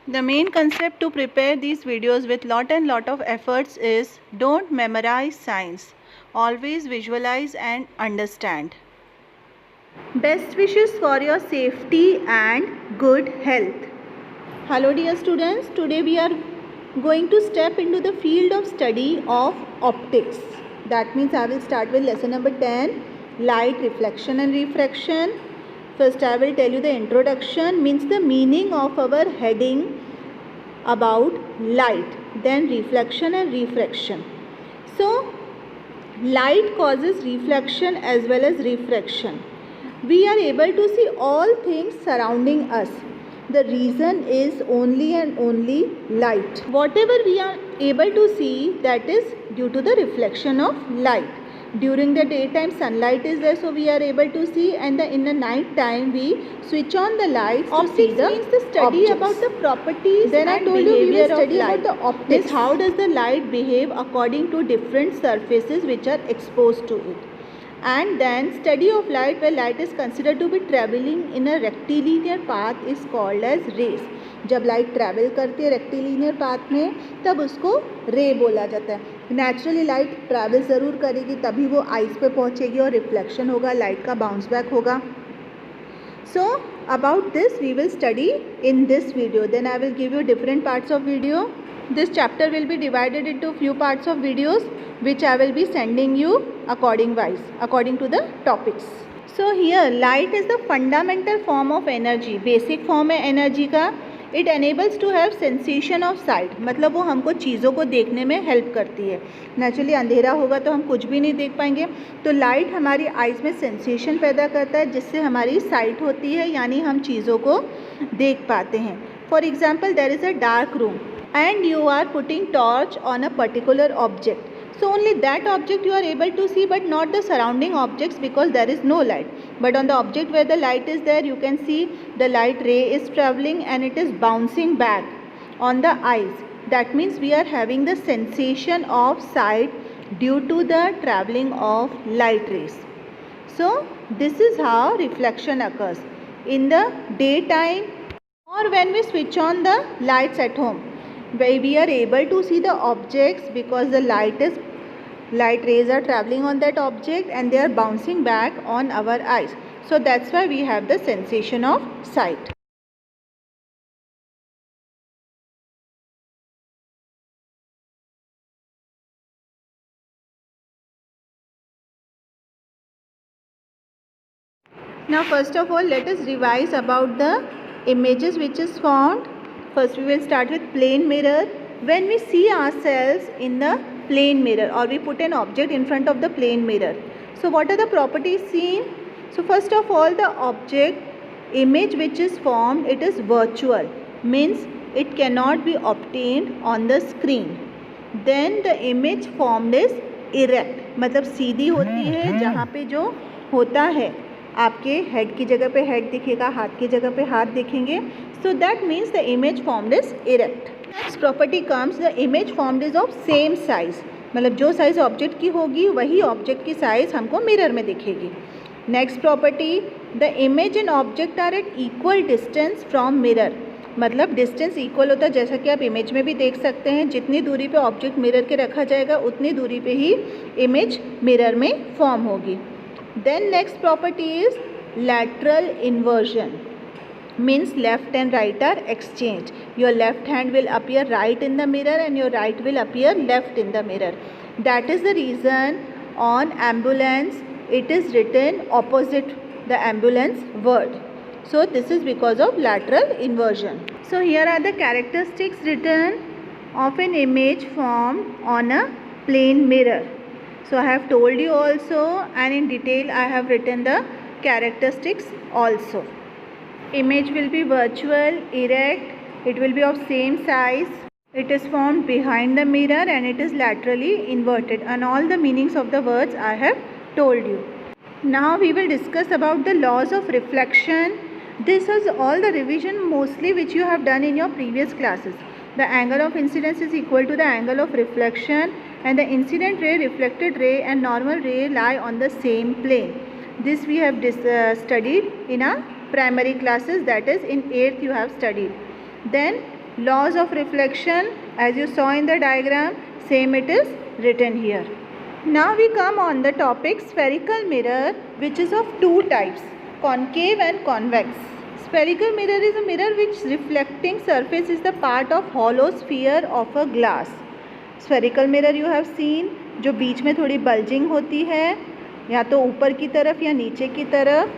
The main concept to prepare these videos with lot of efforts is don't memorize science. Always visualize and understand. Best wishes for your safety and good health. Hello dear students, today we are going to step into the field of study of optics. That means I will start with lesson number 10, light, reflection and refraction. First I will tell you the introduction, means the meaning of our heading about light, then reflection and refraction. So light causes reflection as well as refraction. We are able to see all things surrounding us. The reason is only and only light. Whatever we are able to see, that is due to the reflection of light. During the daytime sunlight is there, so we are able to see, and in the night time we switch on the lights to see the means the study objects. About the properties. Then I told you we will study about the optics. How does the light behave according to different surfaces which are exposed to it. And then study of light, where light is considered to be traveling in a rectilinear path, is called as rays. जब light travel करती है rectilinear path में, तब उसको रे बोला जाता है. नेचुरली लाइट ट्रैवल ज़रूर करेगी, तभी वो आइस पे पहुंचेगी और रिफ्लेक्शन होगा, लाइट का बाउंस बैक होगा. So about this we will study in this video. Then I will give you different parts of video. This chapter will be divided into few parts of videos which I will be sending you according to the topics. So here light is the fundamental form of energy. Basic form है energy का. It enables to have sensation of sight. मतलब वो हमको चीज़ों को देखने में help करती है. नेचुरली अंधेरा होगा तो हम कुछ भी नहीं देख पाएंगे, तो लाइट हमारी आइज़ में सेंसेशन पैदा करता है, जिससे हमारी साइट होती है, यानी हम चीज़ों को देख पाते हैं. For example, there is a dark room and you are putting torch on a particular object, so only that object you are able to see, but not the surrounding objects, because there is no light. But on the object where the light is there, you can see the light ray is traveling and it is bouncing back on the eyes. That means we are having the sensation of sight due to the traveling of light rays. So this is how reflection occurs in the daytime, or when we switch on the lights at home, where we are able to see the objects because the light rays are traveling on that object and they are bouncing back on our eyes. So that's why we have the sensation of sight. Now first of all, let us revise about the images which is formed. First we will start with plane mirror. When we see ourselves in the plane mirror, or we put an object in front of the plane mirror, so what are the properties seen? So first of all, the object image which is formed, it is virtual, means it cannot be obtained on the screen. Then the image formed is erect, मतलब सीधी होती है, जहाँ पे जो होता है आपके head की जगह पे हेड दिखेगा, हाथ की जगह पे हाथ दिखेंगे. So that means the image formed is erect. Next property comes, the image formed is of same size. मतलब जो साइज़ ऑब्जेक्ट की होगी वही ऑब्जेक्ट की साइज़ हमको मिरर में दिखेगी. Next property, the image and object are at equal distance from mirror. मतलब डिस्टेंस इक्वल होता है, जैसा कि आप इमेज में भी देख सकते हैं, जितनी दूरी पे ऑब्जेक्ट मिरर के रखा जाएगा उतनी दूरी पे ही इमेज मिरर में फॉर्म होगी. Then next property is lateral inversion, means left and right are exchanged. Your left hand will appear right in the mirror and your right will appear left in the mirror. That is the reason on ambulance it is written opposite the ambulance word. So this is because of lateral inversion. So here are the characteristics written of an image formed on a plane mirror. So I have told you also, and in detail I have written the characteristics also. Image will be virtual, erect, it will be of same size, it is formed behind the mirror and it is laterally inverted, and all the meanings of the words I have told you. Now we will discuss about the laws of reflection. This is all the revision mostly which you have done in your previous classes. The angle of incidence is equal to the angle of reflection, and the incident ray, reflected ray and normal ray lie on the same plane. This we have studied in our primary classes, that is in 8th you have studied. Then Laws of reflection, as you saw in the diagram, same it is written here. Now we come on the topic spherical mirror, which is of two types, concave and convex. Spherical mirror is a mirror which reflecting surface is the part of hollow sphere of a glass. Spherical mirror you have seen, जो बीच में थोड़ी bulging होती है, या तो ऊपर की तरफ या नीचे की तरफ,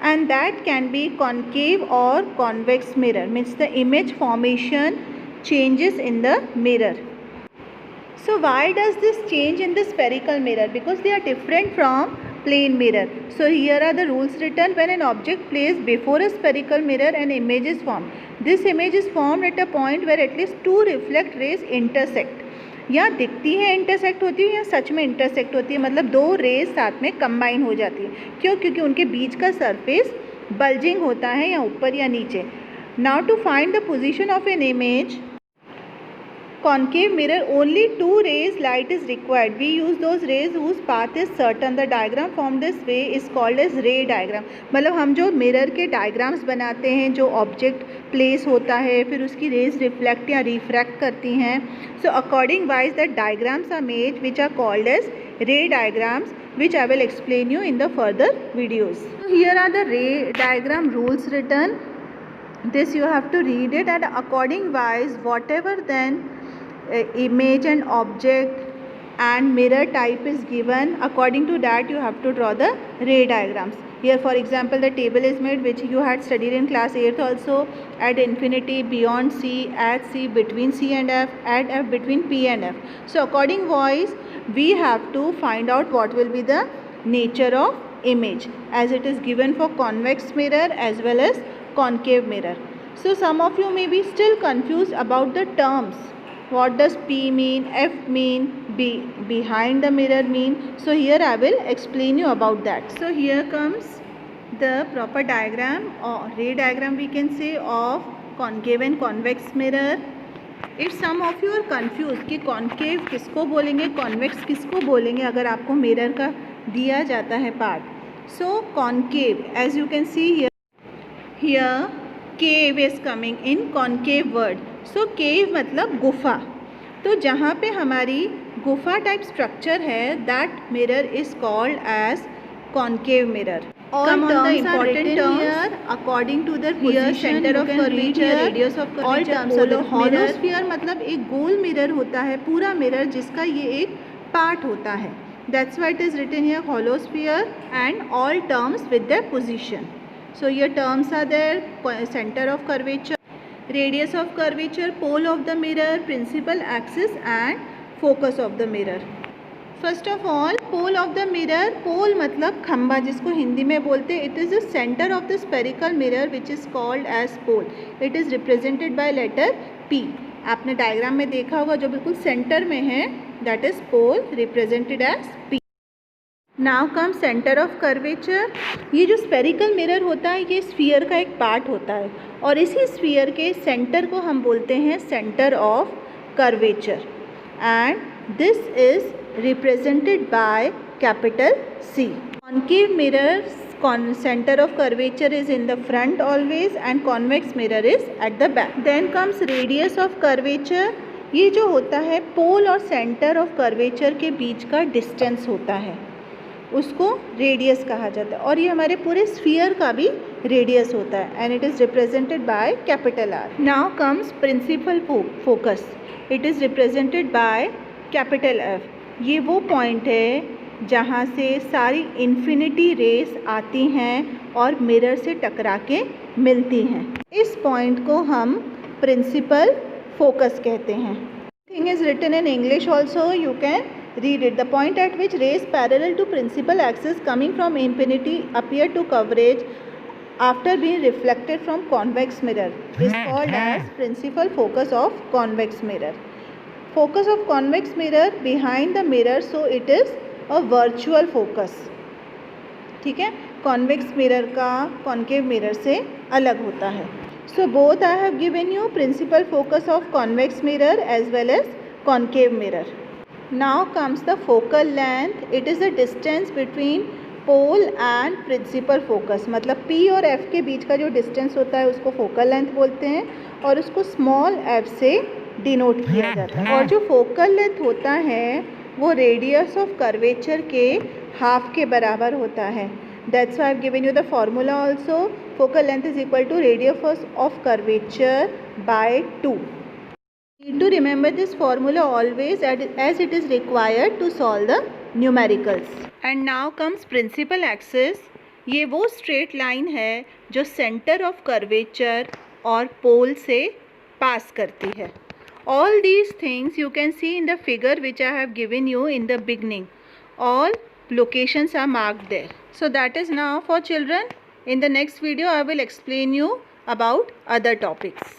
and that can be concave or convex mirror, means the image formation changes in the mirror. So why does this change in the spherical mirror? Because they are different from plane mirror. So here are the rules written. When an object placed before a spherical mirror, an image is formed. This image is formed at a point where at least two reflect rays intersect. या दिखती है intersect होती है या सच में intersect होती है, मतलब दो रेज साथ में कंबाइन हो जाती है. क्यों? क्योंकि उनके बीच का सरफेस बल्जिंग होता है या ऊपर या नीचे. Now to find the position of an image concave mirror, only two rays light is required. We use those rays whose path is certain. The diagram formed this way is called as ray diagram. मतलब हम जो mirror के diagrams बनाते हैं, जो object place होता है, फिर उसकी रेज रिफ्लेक्ट या रिफ्रैक्ट करती हैं. So according wise that diagrams are made which are called as ray diagrams, which I will explain you in the further videos. So here are the ray diagram rules written. This you have to read it, and according wise whatever then image and object and mirror type is given, according to that you have to draw the ray diagrams. Here for example the table is made which you had studied in class 8th also. At infinity, beyond C, at C, between C and F, at F, between P and F. So according wise we have to find out what will be the nature of image, as it is given for convex mirror as well as concave mirror. So some of you may be still confused about the terms. What does P mean, F mean, behind the mirror mean? So here I will explain you about that. So here comes the proper diagram or ray diagram we can say of concave and convex mirror. If some of you are confused कि concave किसको बोलेंगे, convex किसको बोलेंगे अगर आपको mirror का दिया जाता है part. So concave, as you can see here cave is coming in concave word. सो केव मतलब गुफा. तो जहाँ पे हमारी गुफा टाइप स्ट्रक्चर है, that mirror is called as concave mirror. All terms are written here according to their position, center of curvature, radius of curvature. All terms are hollow sphere मतलब एक गोल मिरर होता है, पूरा मिरर जिसका ये एक part होता है. That's why it is written here hollow sphere, and all terms with their position. So your terms are there: center of curvature, radius of curvature, pole of the mirror, principal axis and focus of the mirror. First of all, pole of the mirror. pole मतलब खंबा जिसको हिंदी में बोलते हैं. It is the center of the spherical mirror which is called as pole. It is represented by letter P. आपने diagram में देखा होगा जो बिल्कुल सेंटर में है, that is pole represented as P. Now come centre of curvature. ये जो स्पेरिकल मिरर होता है ये स्फीयर का एक पार्ट होता है, और इसी स्फीयर के सेंटर को हम बोलते हैं centre of curvature, and this is represented by capital C. Concave mirror center of curvature is in the front always and convex mirror is at the back. Then comes radius of curvature. ये जो होता है पोल और centre of curvature के बीच का distance होता है, उसको रेडियस कहा जाता है, और ये हमारे पूरे स्फीयर का भी रेडियस होता है, and it is represented by capital R. Now comes principal focus. It is represented by capital F. ये वो पॉइंट है जहाँ से सारी इन्फिनिटी रेस आती हैं और मिरर से टकरा के मिलती हैं. इस पॉइंट को हम प्रिंसिपल फोकस कहते हैं. Thing is written in English also, you can read it. The point at which rays parallel to principal axis coming from infinity appear to converge after being reflected from convex mirror is called as principal focus of convex mirror. Focus of convex mirror behind the mirror, so it is a virtual focus. ठीक है, convex mirror का concave mirror से अलग होता है. So both I have given you principal focus of convex mirror as well as concave mirror. Now comes the focal length. It is the distance between pole and principal focus, मतलब P और F के बीच का जो distance होता है उसको focal length बोलते हैं और उसको स्मॉल f से डिनोट किया जाता है। और जो फोकल लेंथ होता है वो रेडियस ऑफ कर्वेचर के हाफ के बराबर होता है। That's why I have given you the formula also, focal length is equal to radius of curvature by 2। Need to remember this formula always as it is required to solve the numericals. And now comes principal axis. ये वो straight line है जो center of curvature और pole से pass करती है. All these things you can see in the figure which I have given you in the beginning. All locations are marked there. So that is now for children. In the next video I will explain you about other topics.